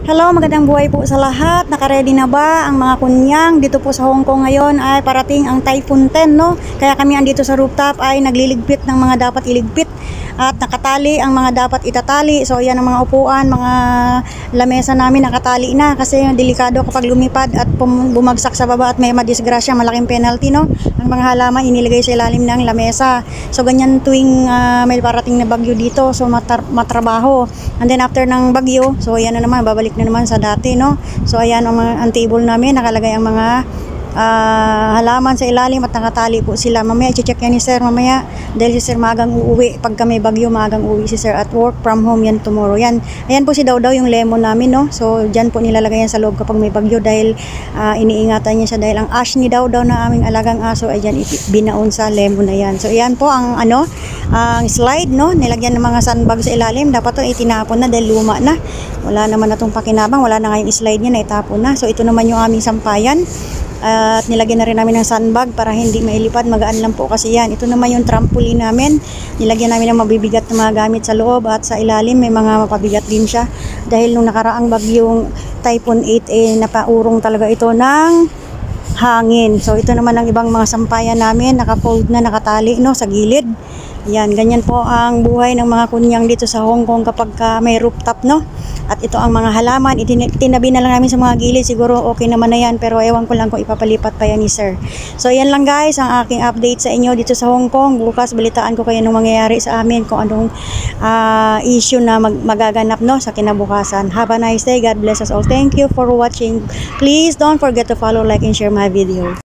Hello, magandang buhay po sa lahat. Naka-ready na ba ang mga kunyang? Dito po sa Hong Kong ngayon ay parating ang Typhoon 10, no? Kaya kami andito sa rooftop ay nagliligpit ng mga dapat iligpit at nakatali ang mga dapat itatali. So yan ang mga upuan, mga lamesa namin nakatali na kasi delikado kapag lumipad at bumagsak sa baba at may madisgrasya, malaking penalty, no? Ang mga halaman inilagay sa ilalim ng lamesa. So ganyan tuwing may parating na bagyo dito, so matrabaho. And then after ng bagyo, so yan na naman, babalik na naman sa dati, no? So ayan ang table namin, nakalagay ang mga halaman sa ilalim at nakatali po sila. Mamaya i-check yan ni sir mamaya dahil si sir maagang uuwi. Pagka may bagyo, maagang uuwi si sir at work from home yan tomorrow. Yan. Ayan po si Dawdaw yung lemon namin, no? So dyan po nilalagay yan sa loob kapag may bagyo dahil iniingatan niya siya dahil ang ash ni Dawdaw na aming alagang aso ay dyan binaon sa lemon na yan. So ayan po ang ang slide, no? Nilagyan ng mga sandbag sa ilalim. Dapat to itinapon na dahil luma na. Wala naman na itong pakinabang. Wala na nga yung slide niya, naitapon na. So ito naman yung aming sampayan. At nilagyan na rin namin ng sandbag para hindi mailipad, magaan lang po kasi yan. Ito naman yung trampoline namin, nilagyan namin ng mabibigat na mga gamit sa loob at sa ilalim may mga mapabigat din siya dahil nung nakaraang bagyong Typhoon 8 napaurong talaga ito ng hangin. So ito naman ang ibang mga sampayan namin, naka-fold na, nakatali, no, sa gilid. Yan, ganyan po ang buhay ng mga kunyang dito sa Hong Kong kapag may rooftop, no? At ito ang mga halaman, itinabi na lang namin sa mga gilid, siguro okay naman na yan, pero ewan ko lang kung ipapalipat pa yan ni sir. So yan lang guys, ang aking update sa inyo dito sa Hong Kong. Bukas balitaan ko kayo nung mangyayari sa amin, kung anong issue na magaganap, no, sa kinabukasan. Have a nice day, God bless us all. Thank you for watching. Please don't forget to follow, like, and share my video.